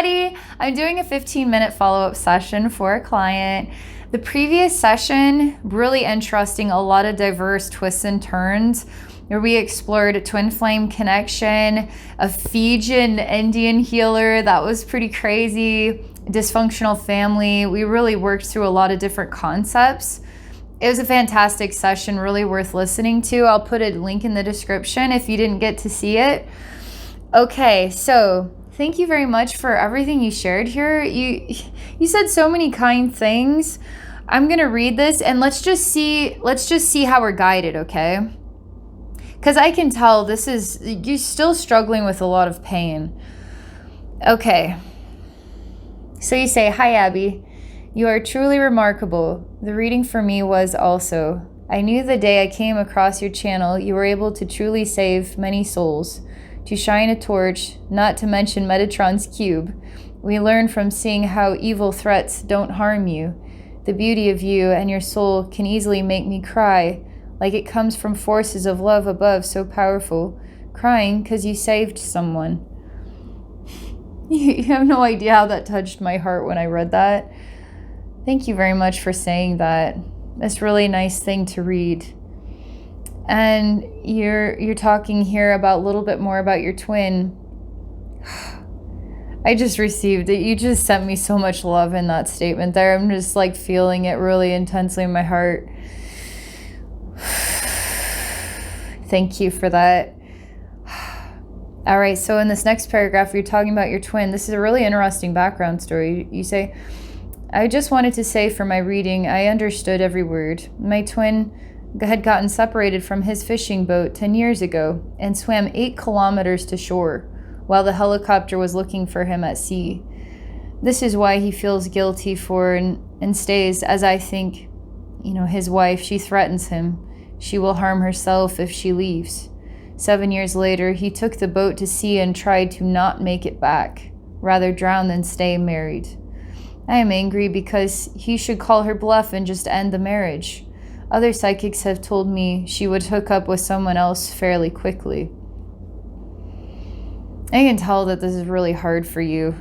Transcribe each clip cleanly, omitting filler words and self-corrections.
everybody. I'm doing a 15-minute follow-up session for a client. The previous session, really interesting, a lot of diverse twists and turns, where we explored a twin flame connection, a Fijian Indian healer, that was pretty crazy, dysfunctional family. We really worked through a lot of different concepts. It was a fantastic session, really worth listening to. I'll put a link in the description if you didn't get to see it. Okay, so thank you very much for everything you shared here. You said so many kind things. I'm gonna read this and let's just see how we're guided, okay? Because I can tell you're still struggling with a lot of pain. Okay. So you say, "Hi, Abbey. You are truly remarkable. The reading for me was also. I knew the day I came across your channel, you were able to truly save many souls, to shine a torch, not to mention Metatron's cube. We learn from seeing how evil threats don't harm you. The beauty of you and your soul can easily make me cry, like it comes from forces of love above so powerful, crying because you saved someone." You have no idea how that touched my heart when I read that. Thank you very much for saying that. That's a really nice thing to read. And you're talking here about a little bit more about your twin. I just received it. You just sent me so much love in that statement there. I'm just like feeling it really intensely in my heart. Thank you for that. All right, so in this next paragraph, you're talking about your twin. This is a really interesting background story. You say, "I just wanted to say for my reading, I understood every word. My twin had gotten separated from his fishing boat 10 years ago and swam 8 kilometers to shore while the helicopter was looking for him at sea. This is why he feels guilty for and stays, as I think, his wife, she threatens him. She will harm herself if she leaves. 7 years later, he took the boat to sea and tried to not make it back, rather drown than stay married. I am angry because he should call her bluff and just end the marriage. Other psychics have told me she would hook up with someone else fairly quickly." I can tell that this is really hard for you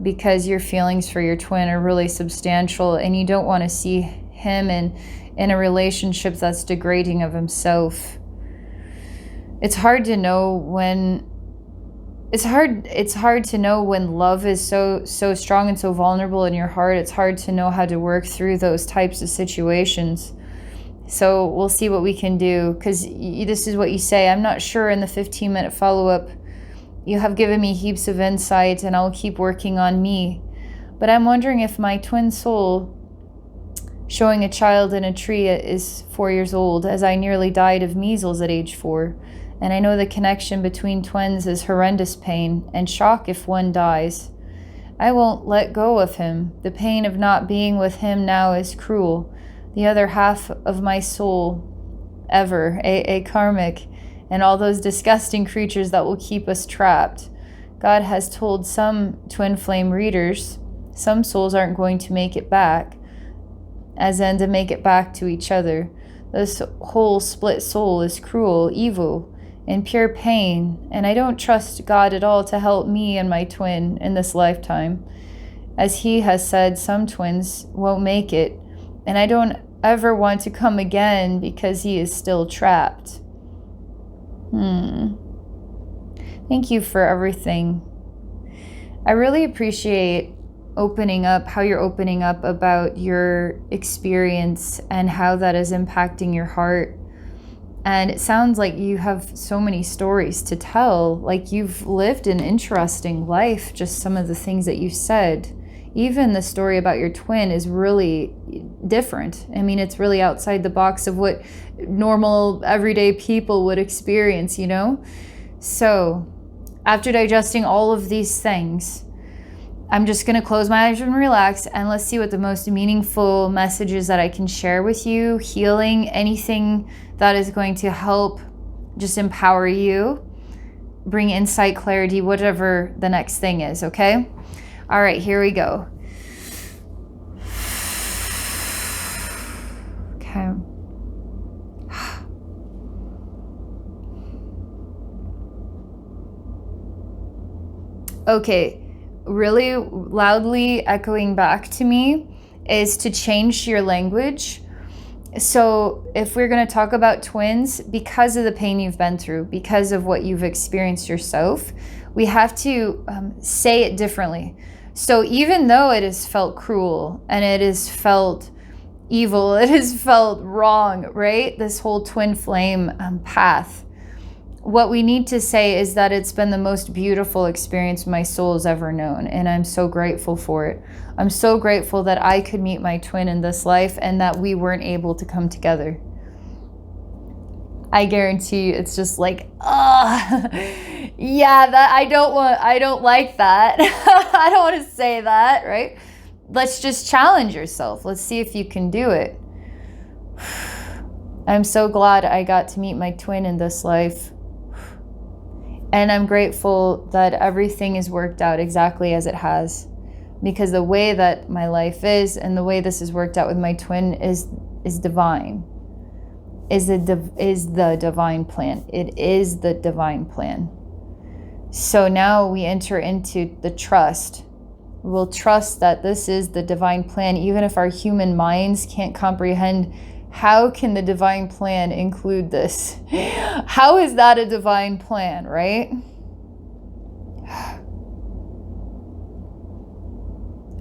because your feelings for your twin are really substantial and you don't want to see him in a relationship that's degrading of himself. It's hard to know when love is so strong and so vulnerable in your heart. It's hard to know how to work through those types of situations. So we'll see what we can do, because this is what you say. I'm not sure in the 15-minute follow-up. You have given me heaps of insight and I'll keep working on me. But I'm wondering if my twin soul showing a child in a tree is 4 years old, as I nearly died of measles at age 4. And I know the connection between twins is horrendous pain and shock if one dies. I won't let go of him. The pain of not being with him now is cruel. The other half of my soul, ever, a karmic, and all those disgusting creatures that will keep us trapped. God has told some twin flame readers, some souls aren't going to make it back, as in to make it back to each other. This whole split soul is cruel, evil, in pure pain, and I don't trust God at all to help me and my twin in this lifetime. As he has said, some twins won't make it, and I don't ever want to come again because he is still trapped. Thank you for everything. I really appreciate how you're opening up about your experience and how that is impacting your heart. And it sounds like you have so many stories to tell, like you've lived an interesting life, just some of the things that you said. Even the story about your twin is really different. I mean, it's really outside the box of what normal, everyday people would experience, So, after digesting all of these things, I'm just going to close my eyes and relax, and let's see what the most meaningful messages that I can share with you, healing, anything that is going to help just empower you, bring insight, clarity, whatever the next thing is, okay? All right, here we go. Okay. Okay, really loudly echoing back to me is to change your language. So if we're going to talk about twins, because of the pain you've been through, because of what you've experienced yourself, we have to say it differently. So even though it has felt cruel and it has felt evil, it has felt wrong, right? This whole twin flame path. What we need to say is that it's been the most beautiful experience my soul has ever known, and I'm so grateful for it. I'm so grateful that I could meet my twin in this life and that we weren't able to come together. I guarantee you it's just like, yeah, that I don't like that. I don't want to say that, right? Let's just challenge yourself. Let's see if you can do it. I'm so glad I got to meet my twin in this life. And I'm grateful that everything is worked out exactly as it has. Because the way that my life is and the way this is worked out with my twin is divine. Is the divine plan. It is the divine plan. So now we enter into the trust. We'll trust that this is the divine plan, even if our human minds can't comprehend. How can the divine plan include this? How is that a divine plan, right?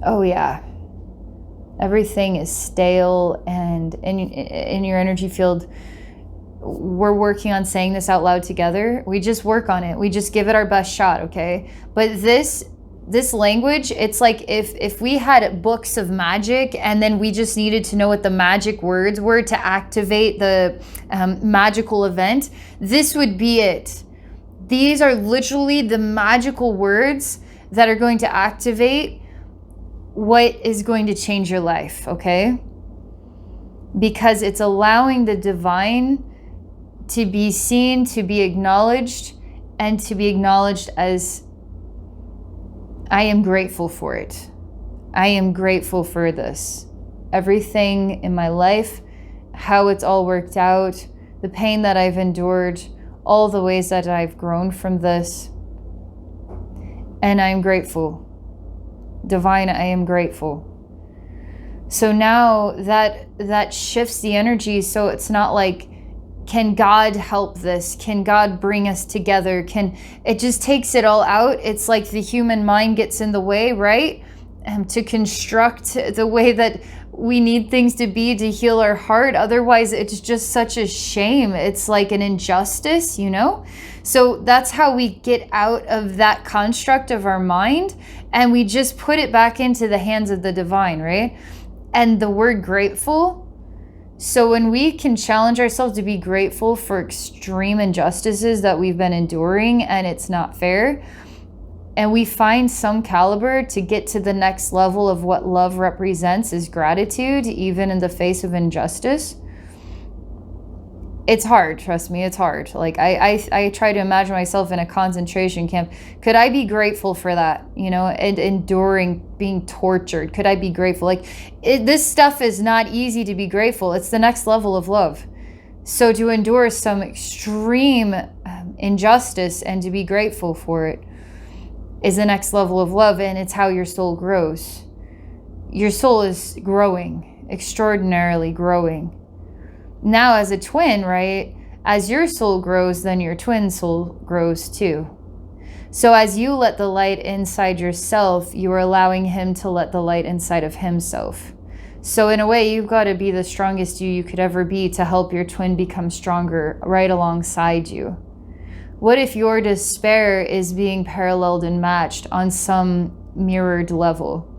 Oh yeah. Everything is stale, and in your energy field, we're working on saying this out loud together. We just work on it. We just give it our best shot, okay? But this language, it's like if we had books of magic and then we just needed to know what the magic words were to activate the magical event, this would be it. These are literally the magical words that are going to activate what is going to change your life, okay? Because it's allowing the divine to be seen, to be acknowledged, and to be acknowledged as, I am grateful for it. I am grateful for this. Everything in my life, how it's all worked out, the pain that I've endured, all the ways that I've grown from this. And I'm grateful. Divine, I am grateful. So now that shifts the energy, so it's not like, can God help this? Can God bring us together? It just takes it all out. It's like the human mind gets in the way, right? To construct the way that we need things to be to heal our heart. Otherwise, it's just such a shame. It's like an injustice, you know? So that's how we get out of that construct of our mind, and we just put it back into the hands of the divine, right? And the word grateful. So when we can challenge ourselves to be grateful for extreme injustices that we've been enduring and it's not fair, and we find some caliber to get to the next level of what love represents is gratitude, even in the face of injustice. It's hard, trust me, it's hard. Like I try to imagine myself in a concentration camp. Could I be grateful for that? You know, and enduring being tortured. Could I be grateful? Like this stuff is not easy to be grateful. It's the next level of love. So to endure some extreme injustice and to be grateful for it is the next level of love, and it's how your soul grows. Your soul is growing, extraordinarily growing. Now as a twin, right, as your soul grows, then your twin soul grows too. So as you let the light inside yourself, you are allowing him to let the light inside of himself. So in a way, you've got to be the strongest you could ever be to help your twin become stronger right alongside you. What if your despair is being paralleled and matched on some mirrored level?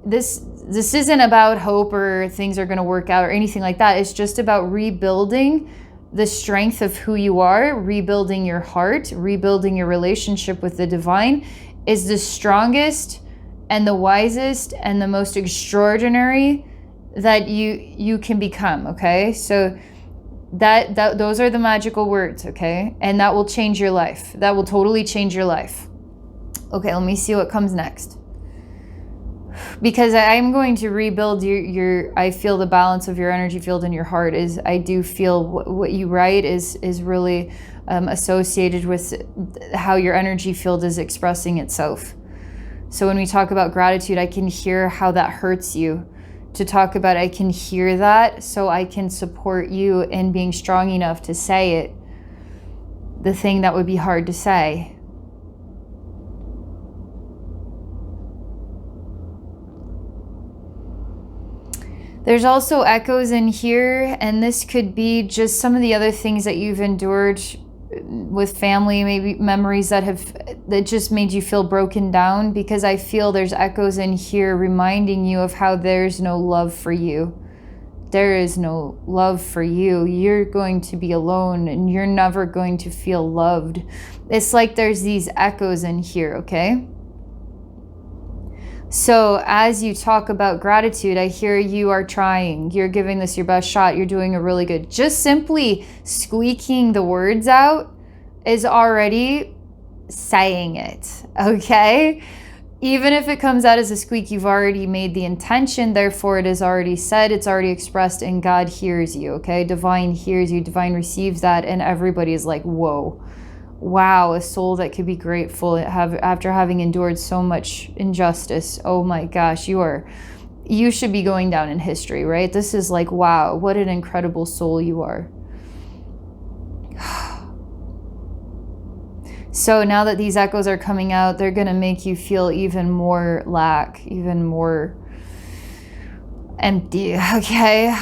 This isn't about hope or things are going to work out or anything like that. It's just about rebuilding the strength of who you are, rebuilding your heart, rebuilding your relationship with the divine is the strongest and the wisest and the most extraordinary that you can become, okay? So that those are the magical words, okay? And that will change your life. That will totally change your life. Okay, let me see what comes next. Because I'm going to rebuild I feel the balance of your energy field in your heart is, I do feel what you write is really associated with how your energy field is expressing itself. So when we talk about gratitude, I can hear how that hurts you to talk about. I can hear that, so I can support you in being strong enough to say it, the thing that would be hard to say. There's also echoes in here, and this could be just some of the other things that you've endured with family, maybe memories that just made you feel broken down, because I feel there's echoes in here reminding you of how there's no love for you. There is no love for you. You're going to be alone, and you're never going to feel loved. It's like there's these echoes in here, okay? So as you talk about gratitude, I hear you are trying. You're giving this your best shot. You're doing a really good. Just simply squeaking the words out is already saying it, okay? Even if it comes out as a squeak, you've already made the intention. Therefore, it is already said. It's already expressed, and God hears you, okay? Divine hears you. Divine receives that, and everybody is like, whoa. Wow, a soul that could be grateful after having endured so much injustice. Oh my gosh, you should be going down in history, right? This is like, wow, what an incredible soul you are. So now that these echoes are coming out, they're going to make you feel even more lack, even more empty, okay?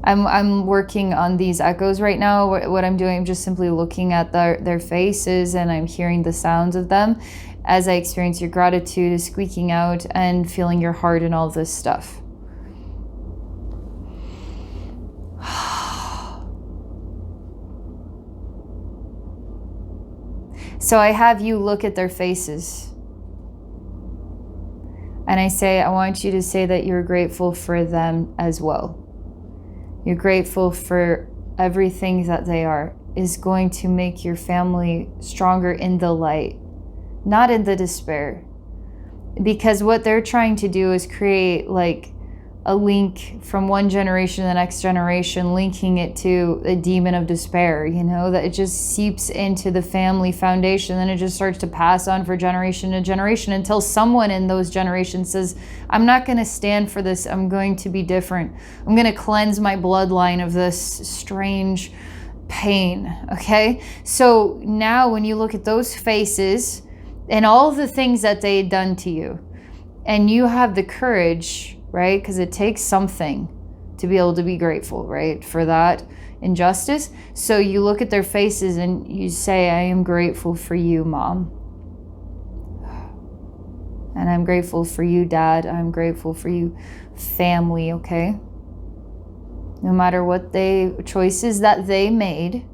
I'm working on these echoes right now. What I'm doing, I'm just simply looking at their faces, and I'm hearing the sounds of them as I experience your gratitude is squeaking out and feeling your heart and all this stuff. So I have you look at their faces. And I want you to say that you're grateful for them as well. You're grateful for everything that they are is going to make your family stronger in the light, not in the despair. Because what they're trying to do is create like a link from one generation to the next generation, linking it to a demon of despair, that it just seeps into the family foundation. Then it just starts to pass on for generation to generation until someone in those generations says, I'm not going to stand for this. I'm going to be different. I'm going to cleanse my bloodline of this strange pain. Okay. So now when you look at those faces and all the things that they had done to you, and you have the courage, right? Because it takes something to be able to be grateful, right? For that injustice. So you look at their faces and you say, I am grateful for you, Mom. And I'm grateful for you, Dad. I'm grateful for you, family, okay? No matter what choices that they made,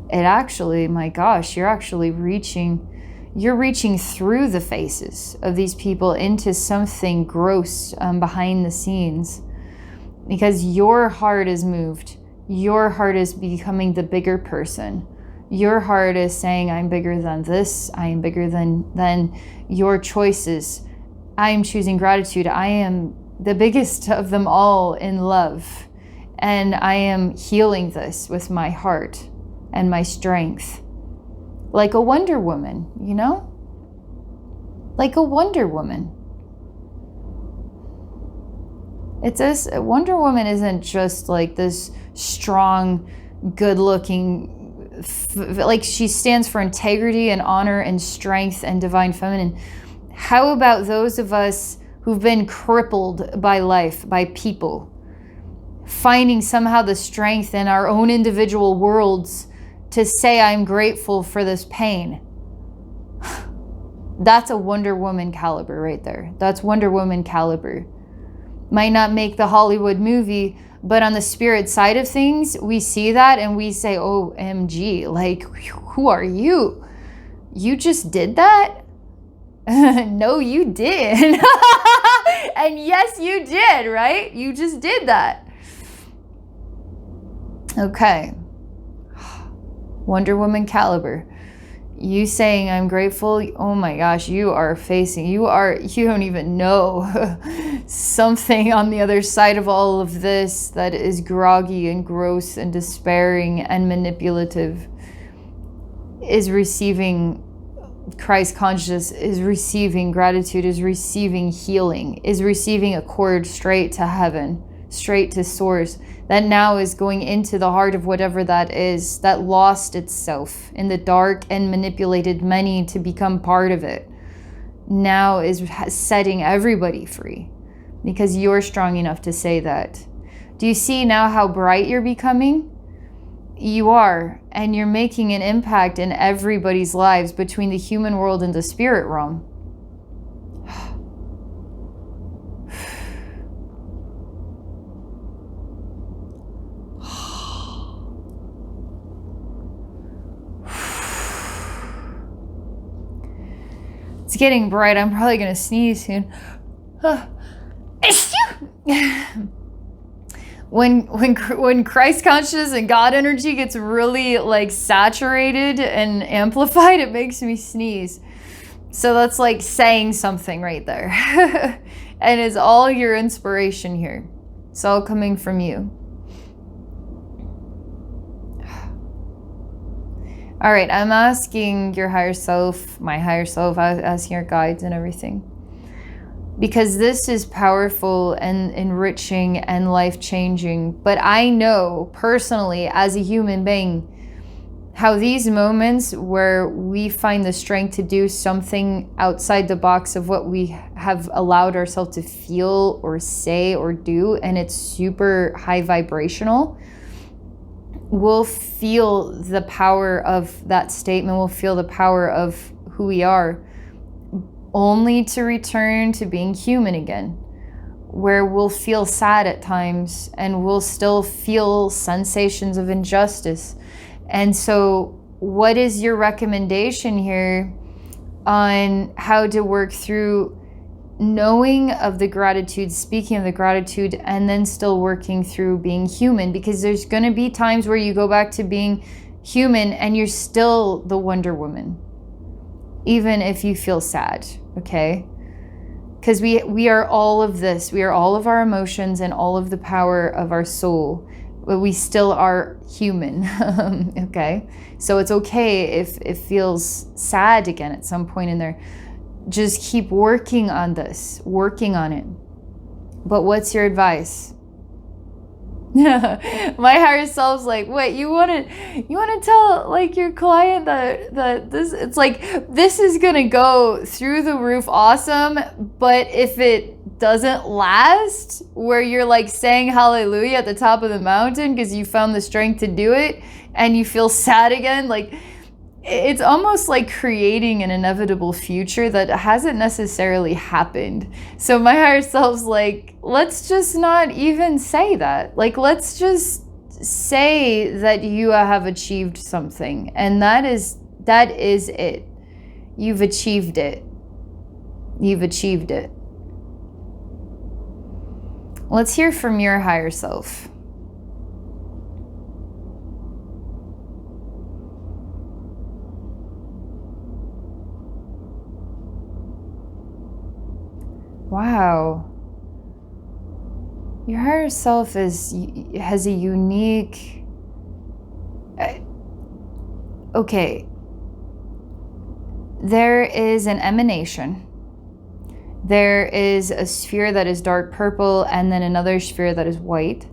it actually, my gosh, you're actually reaching through the faces of these people into something gross behind the scenes, because your heart is moved. Your heart is becoming the bigger person. Your heart is saying, I'm bigger than this. I am bigger than your choices. I am choosing gratitude. I am the biggest of them all in love. And I am healing this with my heart and my strength. Like a Wonder Woman, Like a Wonder Woman. It says Wonder Woman isn't just like this strong, good-looking, like she stands for integrity and honor and strength and divine feminine. How about those of us who've been crippled by life, by people, finding somehow the strength in our own individual worlds to say, I'm grateful for this pain? That's a Wonder Woman caliber right there. That's Wonder Woman caliber. Might not make the Hollywood movie, but on the spirit side of things, we see that and we say, OMG, like, who are you? You just did that? No, you did. And yes, you did, right? You just did that. Okay. Wonder Woman caliber. You saying I'm grateful, oh my gosh, you don't even know something on the other side of all of this that is groggy and gross and despairing and manipulative is receiving Christ consciousness, is receiving gratitude, is receiving healing, is receiving a cord straight to heaven, straight to source, that now is going into the heart of whatever that is, that lost itself in the dark and manipulated many to become part of it, now is setting everybody free because you're strong enough to say that. Do you see now how bright you're becoming? You are, and you're making an impact in everybody's lives between the human world and the spirit realm. It's getting bright. I'm probably gonna sneeze soon. When Christ consciousness and God energy gets really like saturated and amplified, it makes me sneeze. So that's like saying something right there. And it's all your inspiration here. It's all coming from you. All right, I'm asking your higher self, my higher self, asking your guides and everything. Because this is powerful and enriching and life-changing. But I know personally, as a human being, how these moments where we find the strength to do something outside the box of what we have allowed ourselves to feel or say or do, and it's super high vibrational, we'll feel the power of that statement, we'll feel the power of who we are, only to return to being human again, where we'll feel sad at times and we'll still feel sensations of injustice. And so what is your recommendation here on how to work through knowing of the gratitude, speaking of the gratitude, and then still working through being human? Because there's going to be times where you go back to being human and you're still the Wonder Woman, even if you feel sad, okay? Because we are all of this. We are all of our emotions and all of the power of our soul, but we still are human, okay? So it's okay if it feels sad again at some point in there. Just keep working on this, working on it. But what's your advice? My higher self's like, wait, you want to tell like your client that this, it's like, this is gonna go through the roof awesome, but if it doesn't last, where you're like saying hallelujah at the top of the mountain because you found the strength to do it and you feel sad again, like, it's almost like creating an inevitable future that hasn't necessarily happened. So my higher self's like, let's just not even say that. Like, let's just say that you have achieved something. And that is it. You've achieved it. You've achieved it. Let's hear from your higher self. Wow. Your higher self has a unique... Okay. There is an emanation. There is a sphere that is dark purple and then another sphere that is white.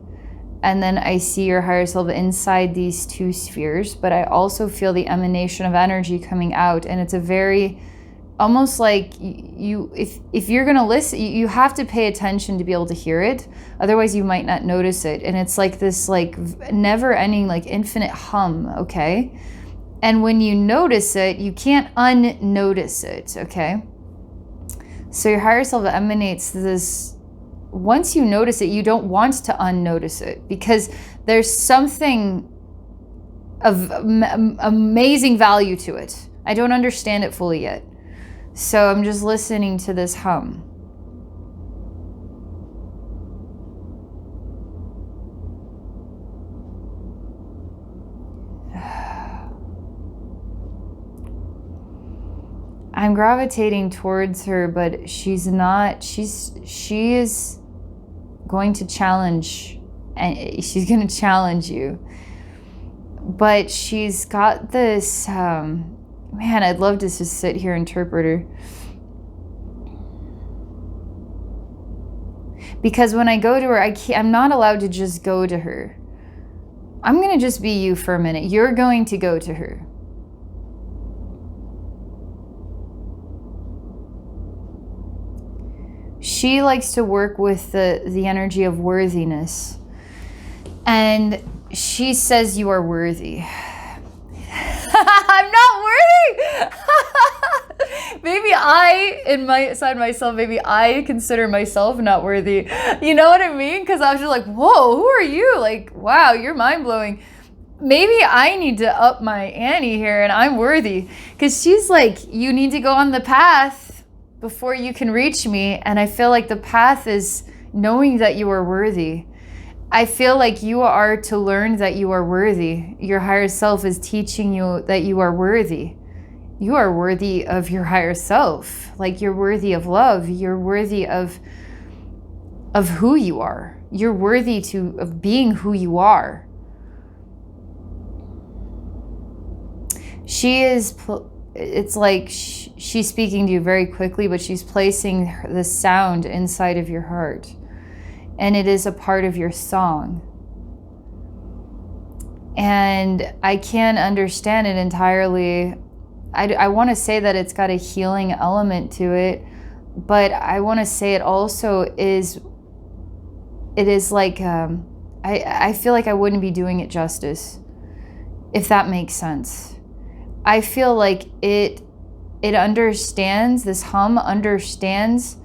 And then I see your higher self inside these two spheres, but I also feel the emanation of energy coming out, and it's a very... almost like if you're gonna listen, you have to pay attention to be able to hear it. Otherwise you might not notice it. And it's like this like never ending, like infinite hum, okay? And when you notice it, you can't unnotice it, okay? So your higher self emanates this, once you notice it, you don't want to unnotice it because there's something of amazing value to it. I don't understand it fully yet. So I'm just listening to this hum. I'm gravitating towards her, but she's not. She is going to challenge, and she's going to challenge you. But she's got this, man, I'd love to just sit here and interpret her. Because when I go to her, I'm not allowed to just go to her. I'm going to just be you for a minute. You're going to go to her. She likes to work with the energy of worthiness. And she says you are worthy. I'm not worthy. Maybe inside myself, maybe I consider myself not worthy. You know what I mean? Because I was just like, whoa, who are you? Like, wow, you're mind blowing. Maybe I need to up my ante here and I'm worthy. Because she's like, you need to go on the path before you can reach me. And I feel like the path is knowing that you are worthy. I feel like you are to learn that you are worthy. Your higher self is teaching you that you are worthy. You are worthy of your higher self. Like, you're worthy of love. You're worthy of who you are. You're worthy of being who you are. It's like she's speaking to you very quickly, but she's placing the sound inside of your heart. And it is a part of your song. And I can't understand it entirely. I want to say that it's got a healing element to it, but I want to say it also is like, I feel like I wouldn't be doing it justice, if that makes sense. I feel like it understands, this hum understands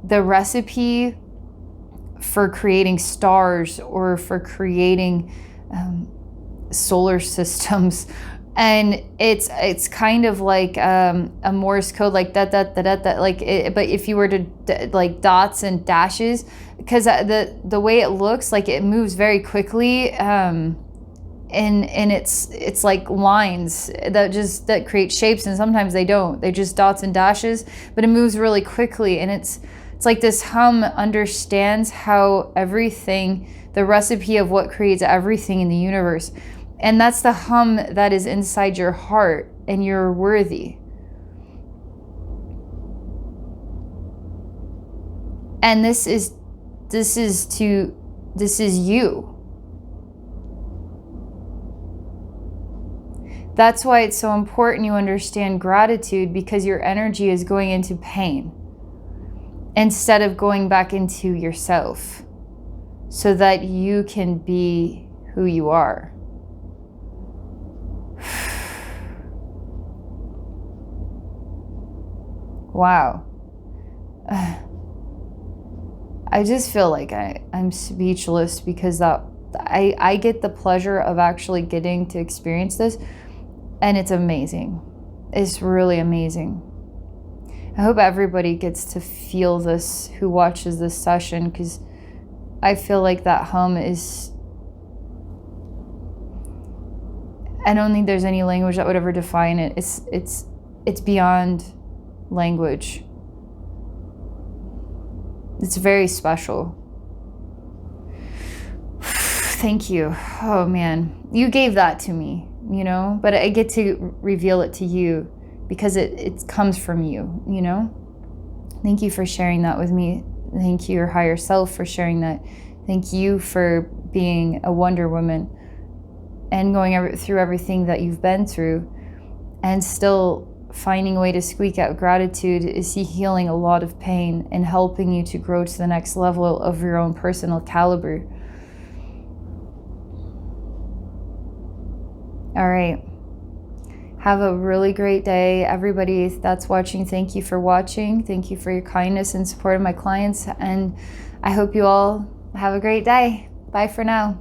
the recipe for creating stars or for creating solar systems. And it's kind of like a Morse code, like that, like it, but if you were to like dots and dashes, because the way it looks, like it moves very quickly, and it's like lines that create shapes, and sometimes they don't. They're just dots and dashes, but it moves really quickly, and it's like this hum understands how everything, the recipe of what creates everything in the universe. And that's the hum that is inside your heart, and you're worthy. And this is you. That's why it's so important you understand gratitude, because your energy is going into pain instead of going back into yourself, so that you can be who you are. Wow. I just feel like I'm speechless, because I get the pleasure of actually getting to experience this, and it's amazing. It's really amazing. I hope everybody gets to feel this who watches this session, because I feel like that hum is, I don't think there's any language that would ever define it. It's beyond language. It's very special. Thank you. Oh man, you gave that to me, you know, but I get to reveal it to you because it comes from you, you know. Thank you for sharing that with me. Thank you, your higher self, for sharing that. Thank you for being a Wonder Woman and going through everything that you've been through, and still finding a way to squeak out gratitude is healing a lot of pain and helping you to grow to the next level of your own personal caliber. All right. Have a really great day. Everybody that's watching, thank you for watching. Thank you for your kindness and support of my clients. And I hope you all have a great day. Bye for now.